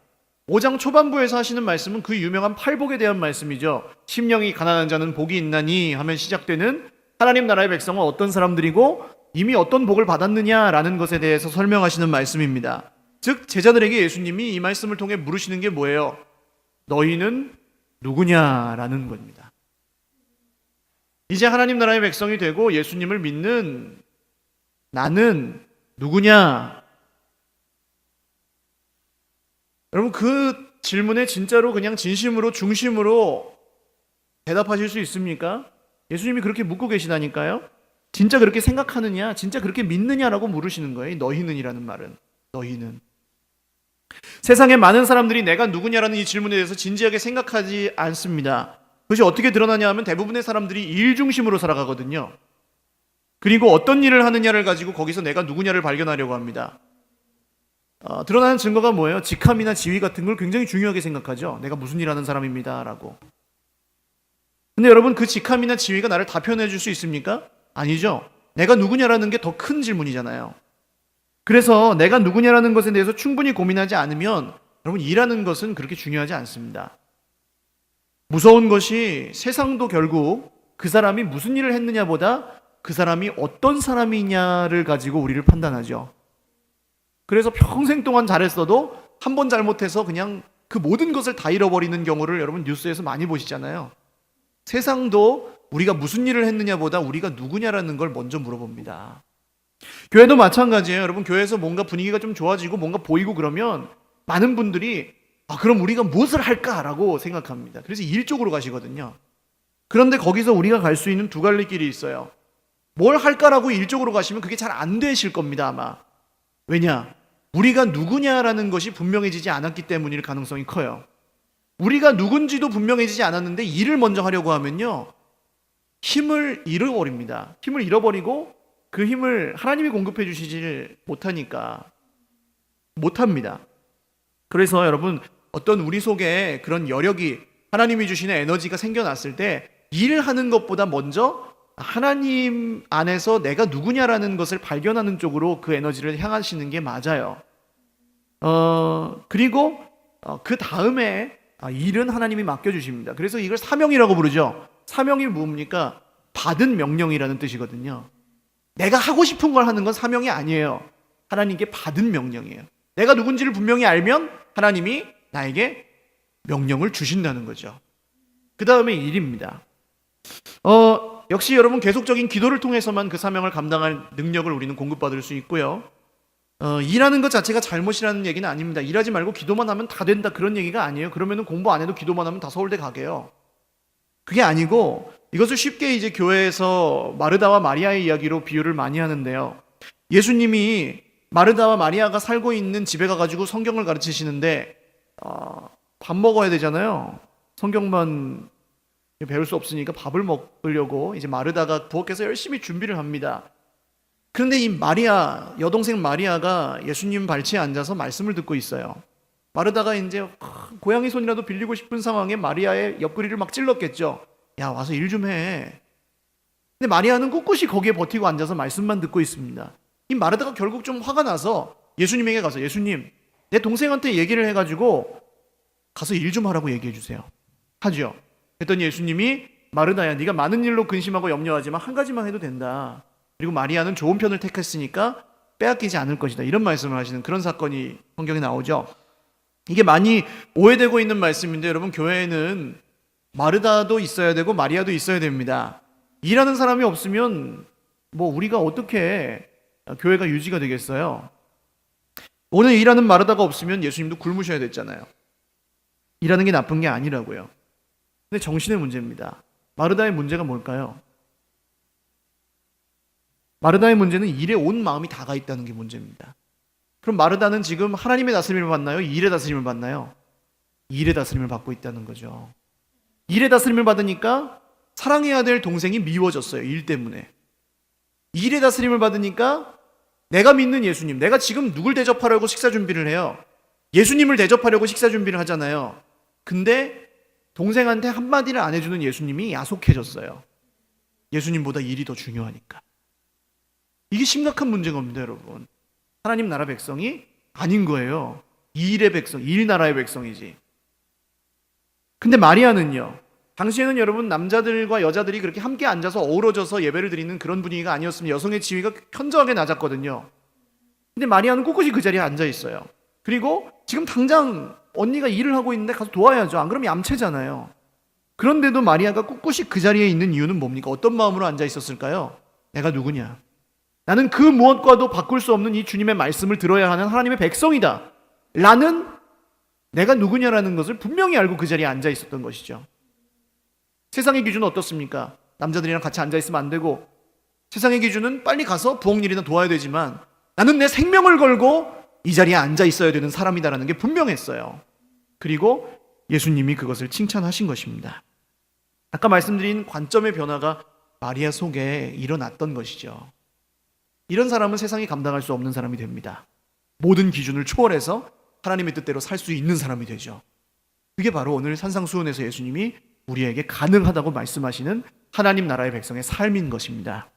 5장 초반부에서 하시는 말씀은 그 유명한 팔복에 대한 말씀이죠. 심령이 가난한 자는 복이 있나니 하면 시작되는 하나님 나라의 백성은 어떤 사람들이고 이미 어떤 복을 받았느냐라는 것에 대해서 설명하시는 말씀입니다. 즉 제자들에게 예수님이 이 말씀을 통해 물으시는 게 뭐예요? 너희는 누구냐라는 겁니다. 이제 하나님 나라의 백성이 되고 예수님을 믿는 나는 누구냐? 여러분, 그 질문에 진짜로 그냥 진심으로 중심으로 대답하실 수 있습니까? 예수님이 그렇게 묻고 계시다니까요. 진짜 그렇게 생각하느냐? 진짜 그렇게 믿느냐라고 물으시는 거예요. 너희는이라는 말은. 너희는. 세상에 많은 사람들이 내가 누구냐라는 이 질문에 대해서 진지하게 생각하지 않습니다. 그것이 어떻게 드러나냐 하면 대부분의 사람들이 일 중심으로 살아가거든요. 그리고 어떤 일을 하느냐를 가지고 거기서 내가 누구냐를 발견하려고 합니다. 드러나는 증거가 뭐예요? 직함이나 지위 같은 걸 굉장히 중요하게 생각하죠. 내가 무슨 일 하는 사람입니다 라고. 근데 여러분, 그 직함이나 지위가 나를 다 표현해 줄 수 있습니까? 아니죠. 내가 누구냐라는 게 더 큰 질문이잖아요. 그래서 내가 누구냐라는 것에 대해서 충분히 고민하지 않으면 여러분, 일하는 것은 그렇게 중요하지 않습니다. 무서운 것이 세상도 결국 그 사람이 무슨 일을 했느냐보다 그 사람이 어떤 사람이냐를 가지고 우리를 판단하죠. 그래서 평생 동안 잘했어도 한 번 잘못해서 그냥 그 모든 것을 다 잃어버리는 경우를 여러분 뉴스에서 많이 보시잖아요. 세상도 우리가 무슨 일을 했느냐보다 우리가 누구냐라는 걸 먼저 물어봅니다. 교회도 마찬가지예요. 여러분, 교회에서 뭔가 분위기가 좀 좋아지고 뭔가 보이고 그러면 많은 분들이 그럼 우리가 무엇을 할까라고 생각합니다. 그래서 일 쪽으로 가시거든요. 그런데 거기서 우리가 갈 수 있는 두 갈래 길이 있어요. 뭘 할까라고 일 쪽으로 가시면 그게 잘 안 되실 겁니다, 아마. 왜냐? 우리가 누구냐라는 것이 분명해지지 않았기 때문일 가능성이 커요. 우리가 누군지도 분명해지지 않았는데 일을 먼저 하려고 하면요, 힘을 잃어버립니다. 힘을 잃어버리고 그 힘을 하나님이 공급해 주시질 못합니다. 그래서 여러분, 어떤 우리 속에 그런 여력이, 하나님이 주시는 에너지가 생겨났을 때 일하는 것보다 먼저 하나님 안에서 내가 누구냐라는 것을 발견하는 쪽으로 그 에너지를 향하시는 게 맞아요. 그리고 그 다음에 일은 하나님이 맡겨주십니다. 그래서 이걸 사명이라고 부르죠. 사명이 뭡니까? 받은 명령이라는 뜻이거든요. 내가 하고 싶은 걸 하는 건 사명이 아니에요. 하나님께 받은 명령이에요. 내가 누군지를 분명히 알면 하나님이 나에게 명령을 주신다는 거죠. 그 다음에 일입니다. 역시 여러분, 계속적인 기도를 통해서만 그 사명을 감당할 능력을 우리는 공급받을 수 있고요. 일하는 것 자체가 잘못이라는 얘기는 아닙니다. 일하지 말고 기도만 하면 다 된다, 그런 얘기가 아니에요. 그러면은 공부 안 해도 기도만 하면 다 서울대 가게요. 그게 아니고, 이것을 쉽게 이제 교회에서 마르다와 마리아의 이야기로 비유를 많이 하는데요. 예수님이 마르다와 마리아가 살고 있는 집에 가가지고 성경을 가르치시는데 밥 먹어야 되잖아요. 성경만 배울 수 없으니까 밥을 먹으려고 이제 마르다가 부엌에서 열심히 준비를 합니다. 그런데 이 마리아, 여동생 마리아가 예수님 발치에 앉아서 말씀을 듣고 있어요. 마르다가 이제 고양이 손이라도 빌리고 싶은 상황에 마리아의 옆구리를 막 찔렀겠죠. 야, 와서 일 좀 해. 근데 마리아는 꿋꿋이 거기에 버티고 앉아서 말씀만 듣고 있습니다. 이 마르다가 결국 좀 화가 나서 예수님에게 가서 예수님, 내 동생한테 얘기를 해가지고 가서 일 좀 하라고 얘기해 주세요. 하죠. 그랬더니 예수님이 마르다야, 네가 많은 일로 근심하고 염려하지만 한 가지만 해도 된다. 그리고 마리아는 좋은 편을 택했으니까 빼앗기지 않을 것이다. 이런 말씀을 하시는 그런 사건이 성경에 나오죠. 이게 많이 오해되고 있는 말씀인데 여러분, 교회에는 마르다도 있어야 되고 마리아도 있어야 됩니다. 일하는 사람이 없으면 우리가 어떻게 교회가 유지가 되겠어요? 오늘 일하는 마르다가 없으면 예수님도 굶으셔야 됐잖아요. 일하는 게 나쁜 게 아니라고요. 근데 정신의 문제입니다. 마르다의 문제가 뭘까요? 마르다의 문제는 일에 온 마음이 다가 있다는 게 문제입니다. 그럼 마르다는 지금 하나님의 다스림을 받나요? 일의 다스림을 받나요? 일의 다스림을 받고 있다는 거죠. 일의 다스림을 받으니까 사랑해야 될 동생이 미워졌어요. 일 때문에. 일의 다스림을 받으니까 내가 믿는 예수님, 내가 지금 누굴 대접하려고 식사 준비를 해요? 예수님을 대접하려고 식사 준비를 하잖아요. 근데 동생한테 한마디를 안 해주는 예수님이 야속해졌어요. 예수님보다 일이 더 중요하니까. 이게 심각한 문제인 겁니다, 여러분. 하나님 나라 백성이 아닌 거예요. 일의 백성, 일 나라의 백성이지. 근데 마리아는요, 당시에는 여러분 남자들과 여자들이 그렇게 함께 앉아서 어우러져서 예배를 드리는 그런 분위기가 아니었으면 여성의 지위가 현저하게 낮았거든요. 근데 마리아는 꿋꿋이 그 자리에 앉아 있어요. 그리고 지금 당장 언니가 일을 하고 있는데 가서 도와야죠. 안 그러면 얌체잖아요. 그런데도 마리아가 꿋꿋이 그 자리에 있는 이유는 뭡니까? 어떤 마음으로 앉아 있었을까요? 내가 누구냐? 나는 그 무엇과도 바꿀 수 없는 이 주님의 말씀을 들어야 하는 하나님의 백성이다 라는, 내가 누구냐라는 것을 분명히 알고 그 자리에 앉아 있었던 것이죠. 세상의 기준은 어떻습니까? 남자들이랑 같이 앉아 있으면 안 되고, 세상의 기준은 빨리 가서 부엌 일이나 도와야 되지만 나는 내 생명을 걸고 이 자리에 앉아 있어야 되는 사람이다라는 게 분명했어요. 그리고 예수님이 그것을 칭찬하신 것입니다. 아까 말씀드린 관점의 변화가 마리아 속에 일어났던 것이죠. 이런 사람은 세상이 감당할 수 없는 사람이 됩니다. 모든 기준을 초월해서 하나님의 뜻대로 살 수 있는 사람이 되죠. 그게 바로 오늘 산상수훈에서 예수님이 우리에게 가능하다고 말씀하시는 하나님 나라의 백성의 삶인 것입니다.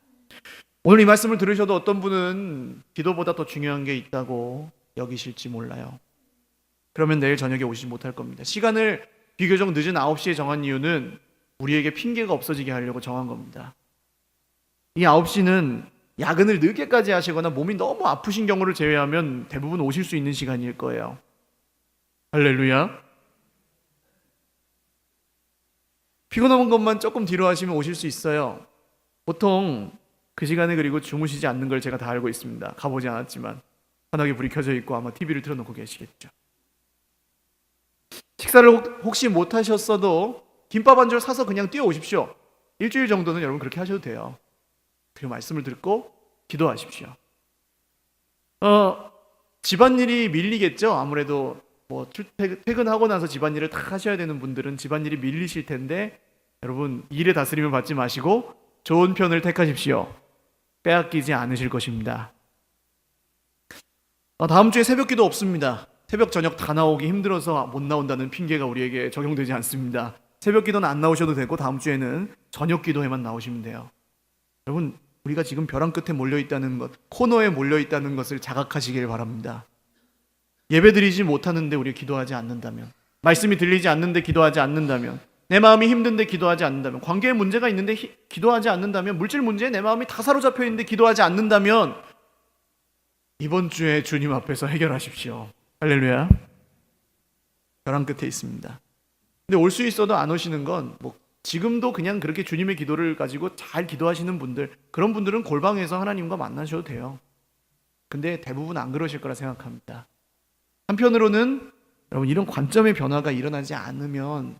오늘 이 말씀을 들으셔도 어떤 분은 기도보다 더 중요한 게 있다고 여기실지 몰라요. 그러면 내일 저녁에 오시지 못할 겁니다. 시간을 비교적 늦은 9시에 정한 이유는 우리에게 핑계가 없어지게 하려고 정한 겁니다. 이 9시는 야근을 늦게까지 하시거나 몸이 너무 아프신 경우를 제외하면 대부분 오실 수 있는 시간일 거예요. 할렐루야. 피곤한 것만 조금 뒤로 하시면 오실 수 있어요. 보통 그 시간에 그리고 주무시지 않는 걸 제가 다 알고 있습니다. 가보지 않았지만 환하게 불이 켜져 있고 아마 TV를 틀어놓고 계시겠죠. 식사를 혹시 못 하셨어도 김밥 한 줄 사서 그냥 뛰어오십시오. 일주일 정도는 여러분 그렇게 하셔도 돼요. 그리고 말씀을 듣고 기도하십시오. 집안일이 밀리겠죠. 아무래도 퇴근하고 나서 집안일을 다 하셔야 되는 분들은 집안일이 밀리실 텐데, 여러분 일의 다스림을 받지 마시고 좋은 편을 택하십시오. 빼앗기지 않으실 것입니다. 다음 주에 새벽 기도 없습니다. 새벽 저녁 다 나오기 힘들어서 못 나온다는 핑계가 우리에게 적용되지 않습니다. 새벽 기도는 안 나오셔도 되고 다음 주에는 저녁 기도에만 나오시면 돼요. 여러분, 우리가 지금 벼랑 끝에 몰려있다는 것, 코너에 몰려있다는 것을 자각하시길 바랍니다. 예배드리지 못하는데 우리 기도하지 않는다면, 말씀이 들리지 않는데 기도하지 않는다면, 내 마음이 힘든데 기도하지 않는다면, 관계에 문제가 있는데 기도하지 않는다면, 물질 문제에 내 마음이 다 사로잡혀 있는데 기도하지 않는다면 이번 주에 주님 앞에서 해결하십시오. 할렐루야. 벼랑 끝에 있습니다. 근데 올 수 있어도 안 오시는 건 지금도 그냥 그렇게 주님의 기도를 가지고 잘 기도하시는 분들, 그런 분들은 골방에서 하나님과 만나셔도 돼요. 근데 대부분 안 그러실 거라 생각합니다. 한편으로는 여러분, 이런 관점의 변화가 일어나지 않으면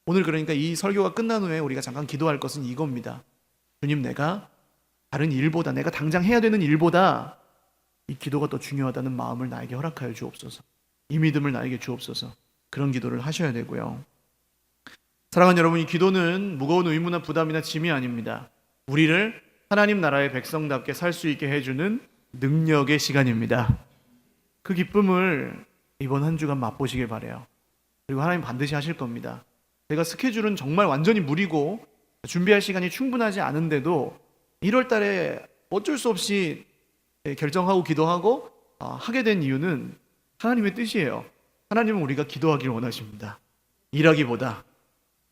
오늘 그러니까 이 설교가 끝난 후에 우리가 잠깐 기도할 것은 이겁니다. 주님, 내가 다른 일보다, 내가 당장 해야 되는 일보다 이 기도가 더 중요하다는 마음을 나에게 허락하여 주옵소서. 이 믿음을 나에게 주옵소서. 그런 기도를 하셔야 되고요. 사랑하는 여러분, 이 기도는 무거운 의무나 부담이나 짐이 아닙니다. 우리를 하나님 나라의 백성답게 살 수 있게 해주는 능력의 시간입니다. 그 기쁨을 이번 한 주간 맛보시길 바라요. 그리고 하나님 반드시 하실 겁니다. 제가 스케줄은 정말 완전히 무리고 준비할 시간이 충분하지 않은데도 1월 달에 어쩔 수 없이 결정하고 기도하고 하게 된 이유는 하나님의 뜻이에요. 하나님은 우리가 기도하기를 원하십니다. 일하기보다,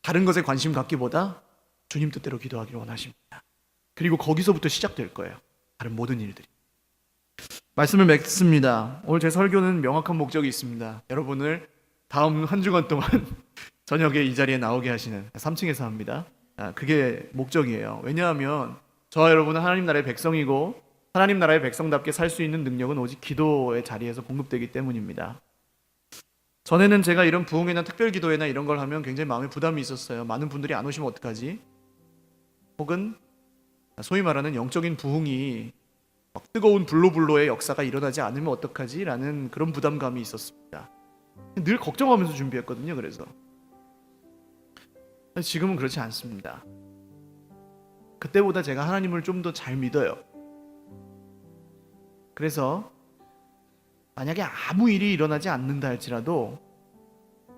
다른 것에 관심 갖기보다 주님 뜻대로 기도하기를 원하십니다. 그리고 거기서부터 시작될 거예요. 다른 모든 일들이. 말씀을 맺습니다. 오늘 제 설교는 명확한 목적이 있습니다. 여러분을 다음 한 주간 동안 저녁에 이 자리에 나오게 하시는 3층에서 합니다. 그게 목적이에요. 왜냐하면 저와 여러분은 하나님 나라의 백성이고 하나님 나라의 백성답게 살 수 있는 능력은 오직 기도의 자리에서 공급되기 때문입니다. 전에는 제가 이런 부흥회나 특별기도회나 이런 걸 하면 굉장히 마음에 부담이 있었어요. 많은 분들이 안 오시면 어떡하지? 혹은 소위 말하는 영적인 부흥이 막 뜨거운 불로불로의 역사가 일어나지 않으면 어떡하지? 라는 그런 부담감이 있었습니다. 늘 걱정하면서 준비했거든요. 그래서 지금은 그렇지 않습니다. 그때보다 제가 하나님을 좀 더 잘 믿어요. 그래서 만약에 아무 일이 일어나지 않는다 할지라도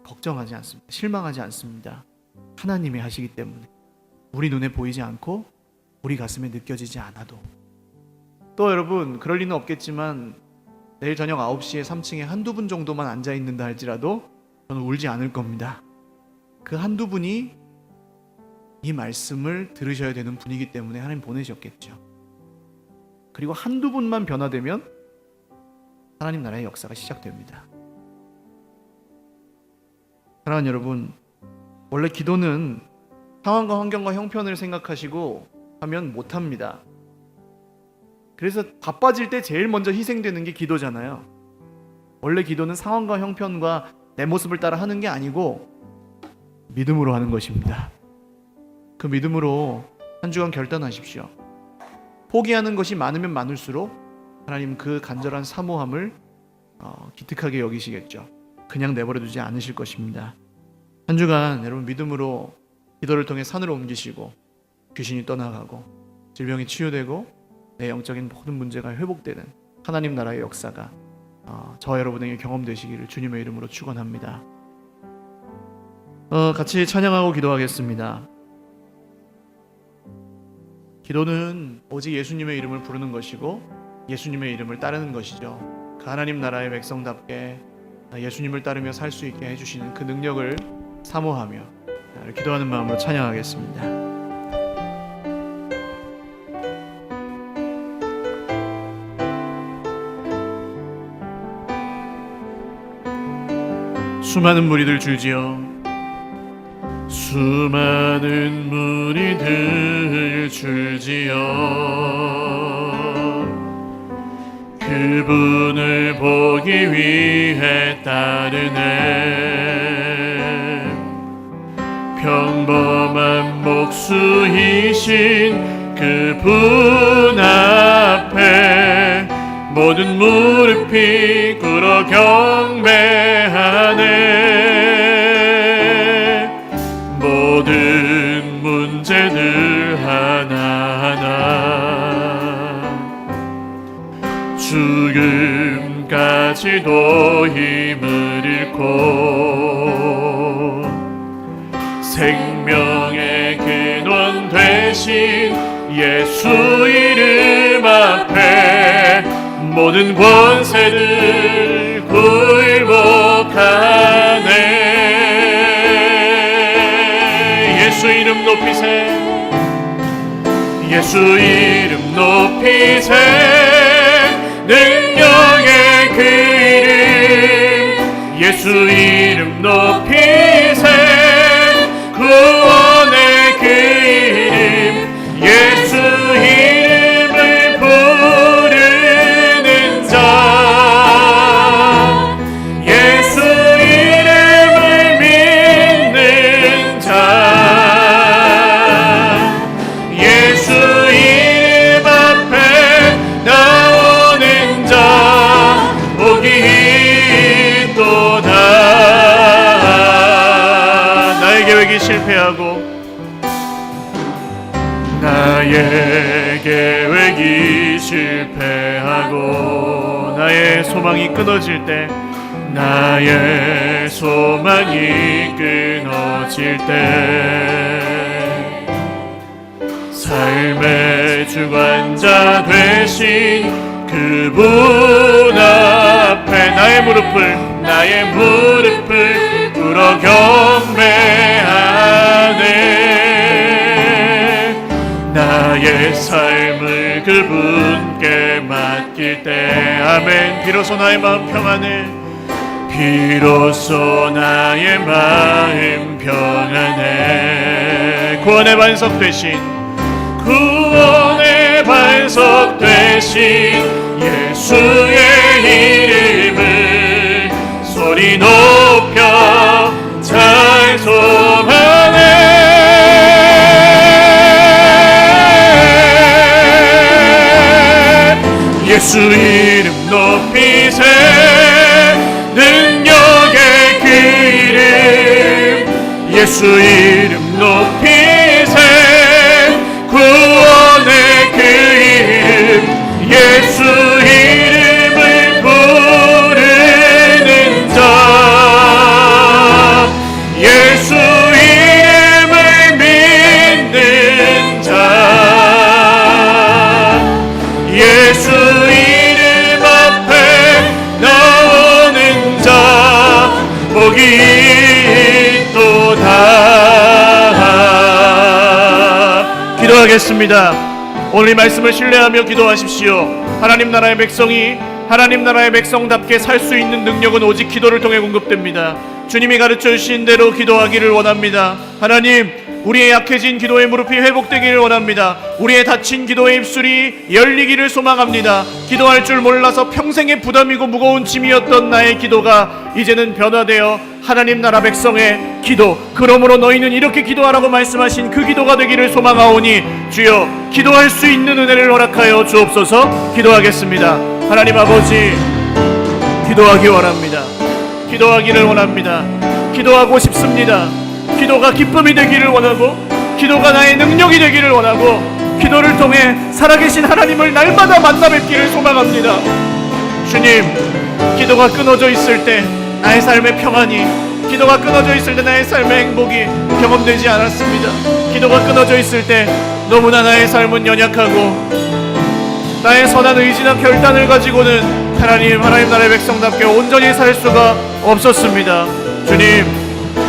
걱정하지 않습니다. 실망하지 않습니다. 하나님이 하시기 때문에. 우리 눈에 보이지 않고 우리 가슴에 느껴지지 않아도. 또 여러분, 그럴 리는 없겠지만 내일 저녁 9시에 3층에 한두 분 정도만 앉아있는다 할지라도 저는 울지 않을 겁니다. 그 한두 분이 이 말씀을 들으셔야 되는 분이기 때문에 하나님 보내셨겠죠. 그리고 한두 분만 변화되면 하나님 나라의 역사가 시작됩니다. 사랑하는 여러분, 원래 기도는 상황과 환경과 형편을 생각하시고 하면 못합니다. 그래서 바빠질 때 제일 먼저 희생되는 게 기도잖아요. 원래 기도는 상황과 형편과 내 모습을 따라 하는 게 아니고 믿음으로 하는 것입니다. 그 믿음으로 한 주간 결단하십시오. 포기하는 것이 많으면 많을수록 하나님 그 간절한 사모함을 기특하게 여기시겠죠. 그냥 내버려 두지 않으실 것입니다. 한 주간 여러분 믿음으로 기도를 통해 산으로 옮기시고 귀신이 떠나가고 질병이 치유되고 내 영적인 모든 문제가 회복되는 하나님 나라의 역사가 저와 여러분에게 경험되시기를 주님의 이름으로 축원합니다. 같이 찬양하고 기도하겠습니다. 기도는 오직 예수님의 이름을 부르는 것이고 예수님의 이름을 따르는 것이죠. 그 하나님 나라의 백성답게 예수님을 따르며 살 수 있게 해주시는 그 능력을 사모하며 기도하는 마음으로 찬양하겠습니다. 수많은 무리들 줄지어 수많은 무리들 줄지어 그분을 보기 위해 따르네. 평범한 목수이신 그분 앞에 모든 무릎이 꿇어 경배하네. 모든 문제들 하나하나 죽음까지도 힘을 잃고 생명의 근원 되신 예수 이름 앞에 모든 권세를 굴복하네. 예수 이름 높이세. 예수 이름 높이세. 능력의 그 이름 예수 이름 높이세. 구원의 그 이름 예수 이름을 부르는 자 예수 이름을 믿는 자 예수 이름 앞에 나오는 자 복이 있도다. 나의 계획이 실패하고 나의 계획이 실패하고 나의 소망이 끊어질 때 나의 소망이 끊어질 때 삶의 주관자 되신 그분 앞에 나의 무릎을 꿇어 경배하네. 나의 삶을 그분께 맡길 때 아멘. 비로소 나의 마음 평안해. 비로소 나의 마음 평안해. 구원의 반석 되신 예수의 이름을 소리 높여 찬송하네. 예수 이름 높이세. 능력의 그 이름 예수 이름 높이세. 구원의 그 이름 예수 이름을 부르는 자, 예수 이름을 믿는 자, 예수 이름 앞에 나오는 자 복이 있도다. 기도하겠습니다. 오늘 이 말씀을 신뢰하며 기도하십시오. 하나님 나라의 백성이 하나님 나라의 백성답게 살 수 있는 능력은 오직 기도를 통해 공급됩니다. 주님이 가르쳐 주신 대로 기도하기를 원합니다. 하나님, 우리의 약해진 기도의 무릎이 회복되기를 원합니다. 우리의 닫힌 기도의 입술이 열리기를 소망합니다. 기도할 줄 몰라서 평생의 부담이고 무거운 짐이었던 나의 기도가 이제는 변화되어 하나님 나라 백성의 기도, 그러므로 너희는 이렇게 기도하라고 말씀하신 그 기도가 되기를 소망하오니 주여 기도할 수 있는 은혜를 허락하여 주옵소서. 기도하겠습니다. 하나님 아버지, 기도하기 원합니다. 기도하기를 원합니다. 기도하고 싶습니다. 기도가 기쁨이 되기를 원하고, 기도가 나의 능력이 되기를 원하고, 기도를 통해 살아계신 하나님을 날마다 만나 뵙기를 소망합니다. 주님, 기도가 끊어져 있을 때 나의 삶의 평안이, 기도가 끊어져 있을 때 나의 삶의 행복이 경험되지 않았습니다. 기도가 끊어져 있을 때 너무나 나의 삶은 연약하고, 나의 선한 의지나 결단을 가지고는 하나님 나라의 백성답게 온전히 살 수가 없었습니다. 주님,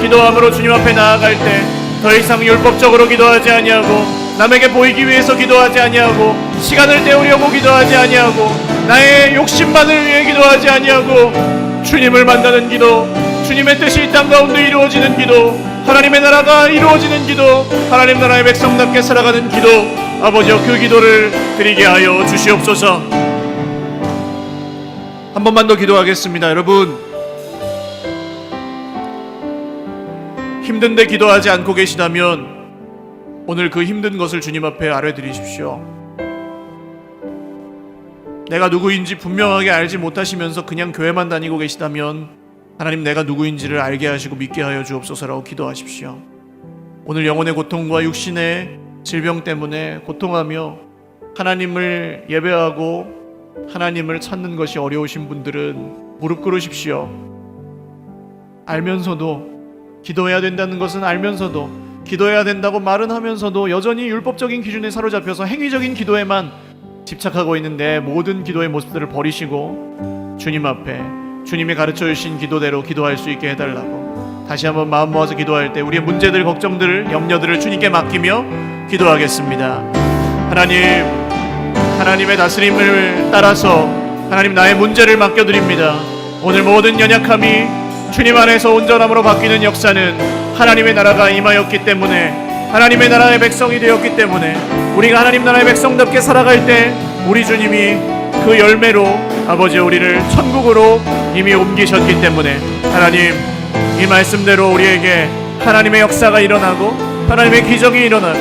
기도함으로 주님 앞에 나아갈 때 더 이상 율법적으로 기도하지 아니하고, 남에게 보이기 위해서 기도하지 아니하고, 시간을 때우려고 기도하지 아니하고, 나의 욕심만을 위해 기도하지 아니하고, 주님을 만나는 기도, 주님의 뜻이 이 땅 가운데 이루어지는 기도, 하나님의 나라가 이루어지는 기도, 하나님 나라의 백성답게 살아가는 기도, 아버지여 그 기도를 드리게 하여 주시옵소서. 한 번만 더 기도하겠습니다. 여러분, 힘든데 기도하지 않고 계시다면 오늘 그 힘든 것을 주님 앞에 아뢰드리십시오. 내가 누구인지 분명하게 알지 못하시면서 그냥 교회만 다니고 계시다면 하나님, 내가 누구인지를 알게 하시고 믿게 하여 주옵소서라고 기도하십시오. 오늘 영혼의 고통과 육신의 질병 때문에 고통하며 하나님을 예배하고 하나님을 찾는 것이 어려우신 분들은 무릎 꿇으십시오. 알면서도, 기도해야 된다는 것은 알면서도, 기도해야 된다고 말은 하면서도 여전히 율법적인 기준에 사로잡혀서 행위적인 기도에만 집착하고 있는 내 모든 기도의 모습들을 버리시고 주님 앞에 주님이 가르쳐 주신 기도대로 기도할 수 있게 해달라고 다시 한번 마음 모아서 기도할 때 우리의 문제들, 걱정들을, 염려들을 주님께 맡기며 기도하겠습니다. 하나님, 하나님의 다스림을 따라서 하나님, 나의 문제를 맡겨드립니다. 오늘 모든 연약함이 주님 안에서 온전함으로 바뀌는 역사는 하나님의 나라가 임하였기 때문에, 하나님의 나라의 백성이 되었기 때문에, 우리가 하나님 나라의 백성답게 살아갈 때 우리 주님이 그 열매로 아버지 우리를 천국으로 이미 옮기셨기 때문에 하나님, 이 말씀대로 우리에게 하나님의 역사가 일어나고 하나님의 기적이 일어나고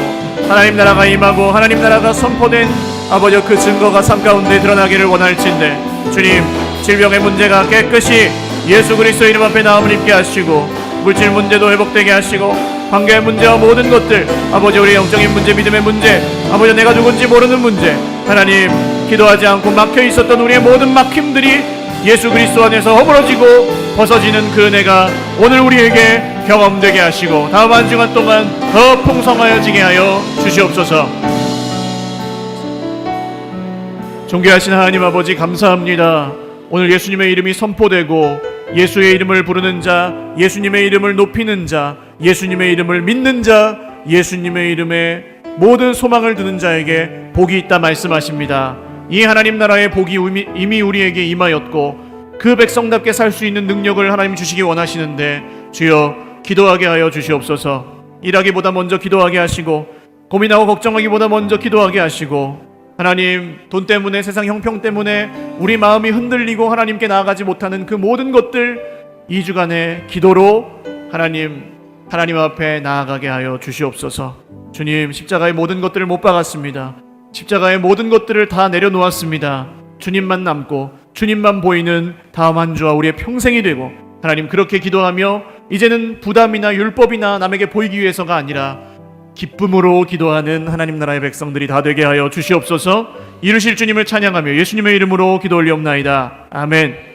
하나님 나라가 임하고 하나님 나라가 선포된 아버지 그 증거가 삶 가운데 드러나기를 원할진대 주님, 질병의 문제가 깨끗이 예수 그리스도 이름 앞에 나음을 입게 하시고, 물질 문제도 회복되게 하시고, 관계의 문제와 모든 것들, 아버지 우리의 영적인 문제, 믿음의 문제, 아버지 내가 누군지 모르는 문제, 하나님 기도하지 않고 막혀 있었던 우리의 모든 막힘들이 예수 그리스도 안에서 허물어지고 벗어지는 그 은혜가 오늘 우리에게 경험되게 하시고 다음 한 주간 동안 더 풍성하여지게 하여 주시옵소서. 존귀하신 하나님 아버지, 감사합니다. 오늘 예수님의 이름이 선포되고 예수의 이름을 부르는 자, 예수님의 이름을 높이는 자, 예수님의 이름을 믿는 자, 예수님의 이름에 모든 소망을 두는 자에게 복이 있다 말씀하십니다. 이 하나님 나라의 복이 이미 우리에게 임하였고 그 백성답게 살 수 있는 능력을 하나님 주시기 원하시는데 주여 기도하게 하여 주시옵소서. 일하기보다 먼저 기도하게 하시고 고민하고 걱정하기보다 먼저 기도하게 하시고 하나님 돈 때문에 세상 형평 때문에 우리 마음이 흔들리고 하나님께 나아가지 못하는 그 모든 것들 2주간의 기도로 하나님 앞에 나아가게 하여 주시옵소서. 주님 십자가의 모든 것들을 못 박았습니다. 십자가의 모든 것들을 다 내려놓았습니다. 주님만 남고 주님만 보이는 다음 한 주와 우리의 평생이 되고 하나님 그렇게 기도하며 이제는 부담이나 율법이나 남에게 보이기 위해서가 아니라 기쁨으로 기도하는 하나님 나라의 백성들이 다 되게 하여 주시옵소서. 이루실 주님을 찬양하며 예수님의 이름으로 기도 올리옵나이다. 아멘.